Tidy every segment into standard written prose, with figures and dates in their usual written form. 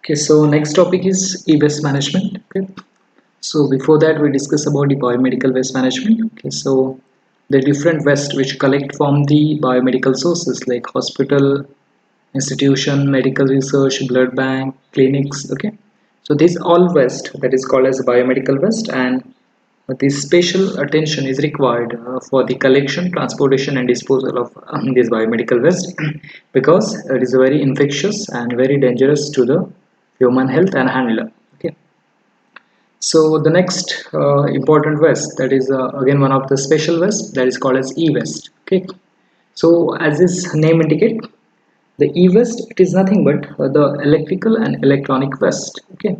Okay, so next topic is e-waste management. Okay, so before that we discuss about the biomedical waste management. Okay, so the different waste which collect from the biomedical sources like hospital, institution, medical research, blood bank, clinics. Okay, so this all waste that is called as biomedical waste, and this special attention is required for the collection, transportation, and disposal of this biomedical waste because it is very infectious and very dangerous to the human health and handler. Okay, so the next important waste that is again one of the special waste that is called as e-waste. Okay, so as its name indicate, the e-waste it is nothing but the electrical and electronic waste. Okay,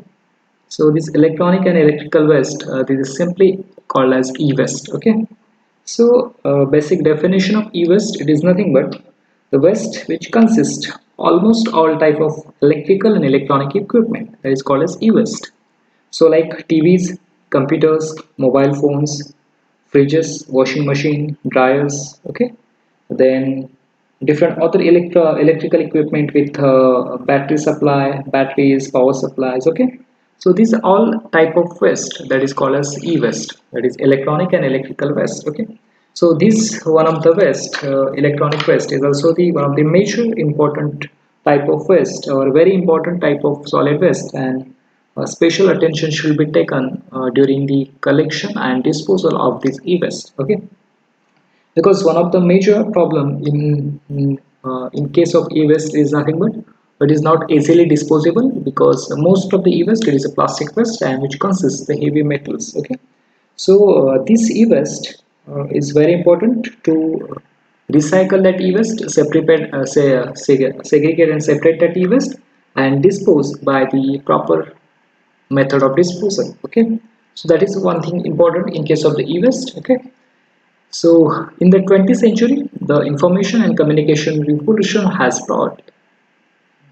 so this electronic and electrical waste, this is simply called as e-waste. Okay. So basic definition of e-waste, it is nothing but the waste which consists almost all type of electrical and electronic equipment that is called as e-waste. So like TVs, computers, mobile phones, fridges, washing machine, dryers, okay. Then different other electrical equipment with battery supply, batteries, power supplies, okay. So these are all type of waste that is called as e-waste, that is electronic and electrical waste, okay. So this one of the waste, electronic waste is also the one of the major important type of waste or very important type of solid waste, and special attention should be taken during the collection and disposal of this e-waste, okay. Because one of the major problem in case of e-waste is nothing but it is not easily disposable because most of the e-waste it is a plastic waste and which consists the heavy metals, okay. So this e-waste is very important to recycle that e-waste, separate segregate and separate that e-waste and dispose by the proper method of disposal, okay. So that is one thing important in case of the e-waste, okay. So, in the 20th century, the information and communication revolution has brought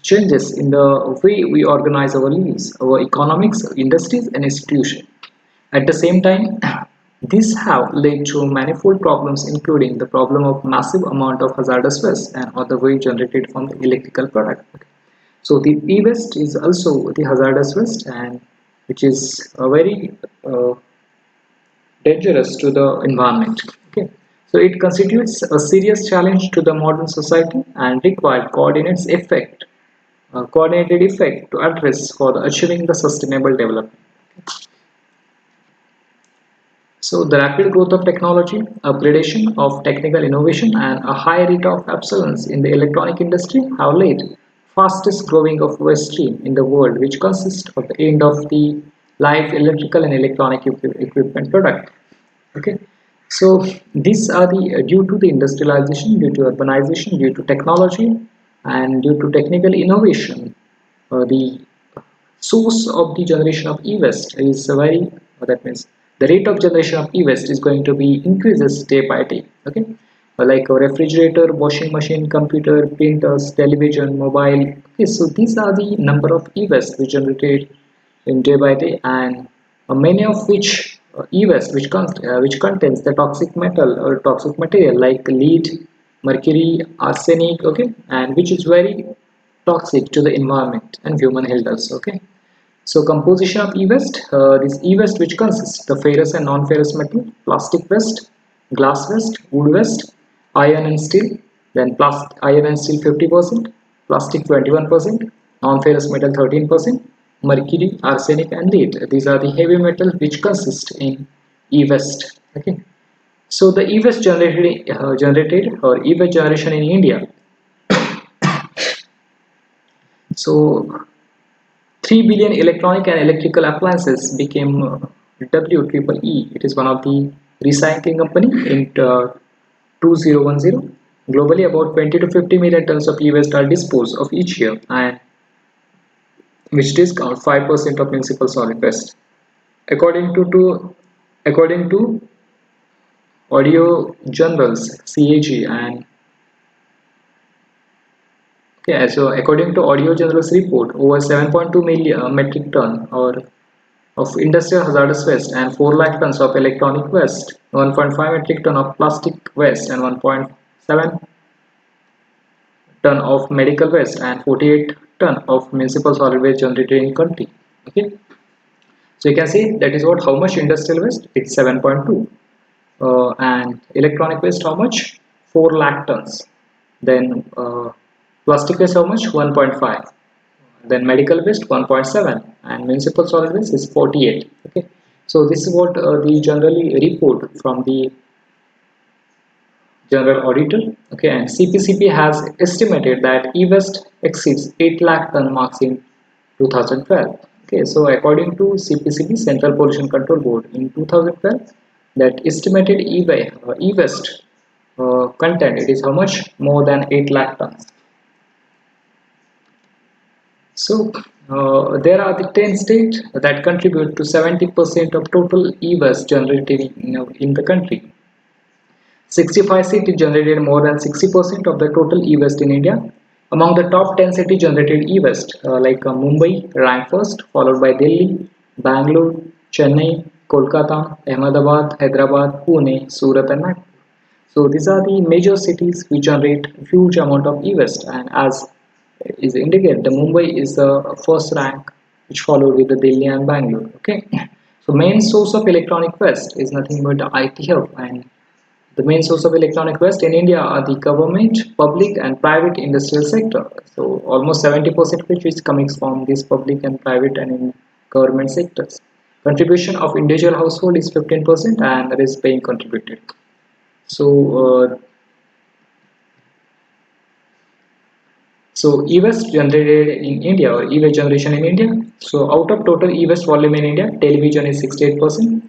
changes in the way we organize our lives, our economics, industries, and institutions. At the same time, these have led to manifold problems, including the problem of massive amount of hazardous waste and other waste generated from the electrical product. So, the e-waste is also the hazardous waste, and which is a very dangerous to the environment. Okay, so it constitutes a serious challenge to the modern society and required coordinated effect to address for the achieving the sustainable development. So the rapid growth of technology, upgradation of technical innovation, and a high rate of obsolescence in the electronic industry have led fastest growing of waste stream in the world, which consists of the end of the life electrical and electronic equipment product. Okay, so these are the due to the industrialization, due to urbanization, due to technology, and due to technical innovation, the source of the generation of e-waste is very that means the rate of generation of e-waste is going to be increases day by day, okay. Like a refrigerator, washing machine, computer, printers, television, mobile, okay. So these are the number of e-waste we generated in day by day, and many of which e-waste which contains the toxic metal or toxic material like lead, mercury, arsenic, okay, and which is very toxic to the environment and human health also, okay. So composition of e-waste, this e-waste which consists the ferrous and non-ferrous metal, plastic waste, glass waste, wood waste, iron and steel, then iron and steel 50%, plastic 21%, non-ferrous metal 13%, mercury, arsenic and lead. These are the heavy metals which consist in e-waste. Okay. So the e-waste generated or e-waste generation in India. So 3 billion electronic and electrical appliances became WEEE. It is one of the recycling company in 2010. Globally, about 20 to 50 million tons of e-waste are disposed of each year, and which discount 5% of municipal solid waste. According to Audio Journals (CAG) and yeah, so according to Audio Journals report, over 7.2 million metric ton or of industrial hazardous waste and 4 lakh tons of electronic waste, 1.5 metric ton of plastic waste and 1.7 ton of medical waste and 48 ton of municipal solid waste generated in country. Okay, so you can see that is what how much industrial waste, it's 7.2, and electronic waste how much, 4 lakh tons. Then plastic waste how much, 1.5. Then medical waste 1.7, and municipal solid waste is 48. Okay, so this is what the generally report from the general auditor. Okay, and CPCP has estimated that e-waste exceeds 8 lakh ton marks in 2012. Okay, so according to CPCP, Central Pollution Control Board, in 2012, that estimated e-waste content, it is how much, more than 8 lakh tons. So there are the 10 states that contribute to 70% of total e-waste generated in the country. 65 cities generated more than 60% of the total e-waste in India. Among the top 10 cities generated e-waste, like Mumbai ranked first, followed by Delhi, Bangalore, Chennai, Kolkata, Ahmedabad, Hyderabad, Pune, Surat and Nagpur. So these are the major cities which generate huge amount of e-waste, and as is indicated, the Mumbai is the first rank, which followed with the Delhi and Bangalore. Okay, so main source of electronic waste is nothing but the IT hub, and the main source of electronic waste in India are the government, public and private industrial sector. So almost 70% which is coming from this public and private and in government sectors. Contribution of individual household is 15% and that is paying contributed. So e-waste generated in India, or e-waste generation in India. So out of total e-waste volume in India, television is 68%,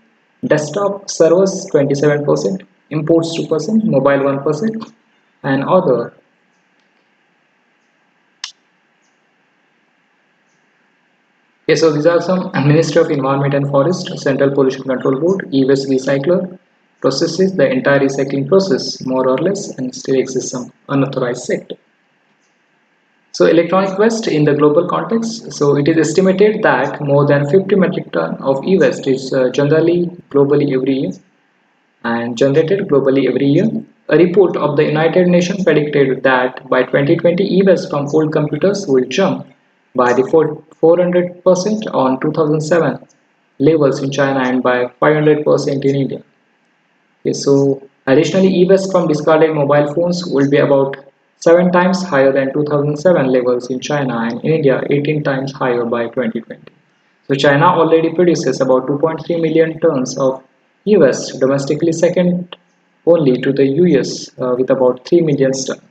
desktop servers 27%, imports 2%, mobile 1%, and other. Okay, so these are some Ministry of Environment and Forest, Central Pollution Control Board, e-waste recycler processes the entire recycling process more or less, and still exists some unauthorized sector. So electronic waste in the global context, so it is estimated that more than 50 metric ton of e-waste is generally globally every year and generated globally every year. A report of the United Nations predicted that by 2020 e-waste from old computers will jump by the 400% on 2007 levels in China and by 500% in India. Okay, so additionally, e-waste from discarded mobile phones will be about 7 times higher than 2007 levels in China, and in India 18 times higher by 2020. So China already produces about 2.3 million tons of e-waste domestically, second only to the US with about 3 million tons.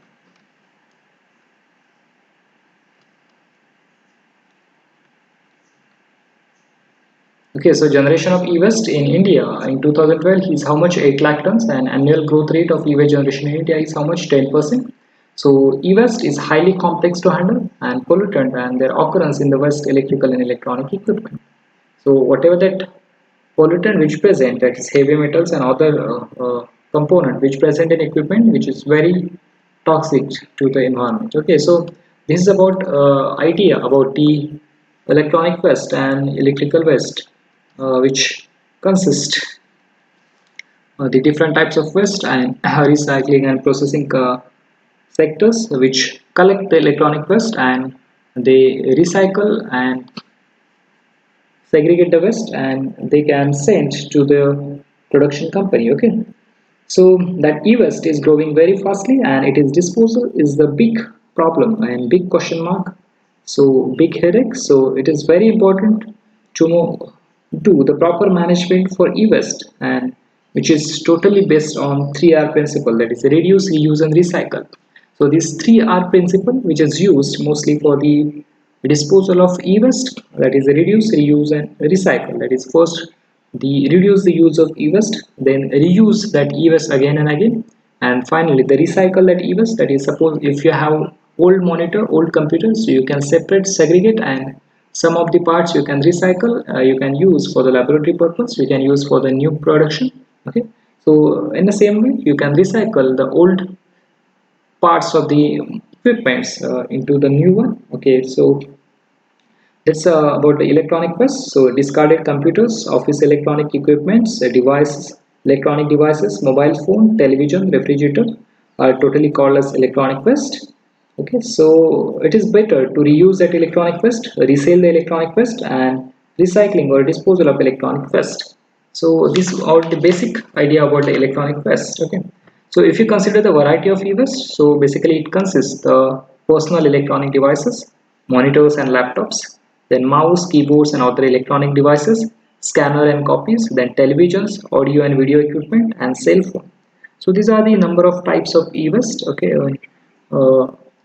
Okay, so generation of e-waste in India in 2012 is how much, 8 lakh tons, and annual growth rate of e-waste generation in India is how much, 10%. So e-waste is highly complex to handle and pollutant, and their occurrence in the waste electrical and electronic equipment. So whatever that pollutant which present, that is heavy metals and other component which present in equipment which is very toxic to the environment. Okay, so this is about idea about the electronic waste and electrical waste, which consist the different types of waste and recycling and processing sectors which collect the electronic waste and they recycle and segregate the waste and they can send to the production company. Okay, so that e-waste is growing very fastly and it is disposal is the big problem and big question mark, so big headache. So it is very important to do the proper management for e-waste, and which is totally based on 3R principle, that is reduce, reuse and recycle. So this 3R principle which is used mostly for the disposal of e-waste, that is reduce, reuse and recycle. That is first the reduce the use of e-waste, then reuse that e-waste again and again, and finally the recycle that e-waste. That is, suppose if you have old monitor, old computer, so you can separate, segregate, and some of the parts you can recycle, you can use for the laboratory purpose, you can use for the new production. Okay, so in the same way you can recycle the old parts of the equipments into the new one. Okay, so that's about the electronic waste. So discarded computers, office electronic equipments, devices, electronic devices, mobile phone, television, refrigerator are totally called as electronic waste. Okay, so it is better to reuse that electronic waste, resell the electronic waste, and recycling or disposal of electronic waste. So these are the basic idea about the electronic waste. Okay, so if you consider the variety of e-waste, so basically it consists the personal electronic devices, monitors and laptops, then mouse, keyboards and other electronic devices, scanner and copies, then televisions, audio and video equipment, and cell phone. So these are the number of types of e-waste. Okay,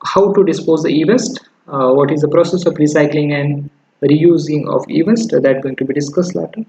how to dispose the e-waste, what is the process of recycling and reusing of e-waste, that going to be discussed later.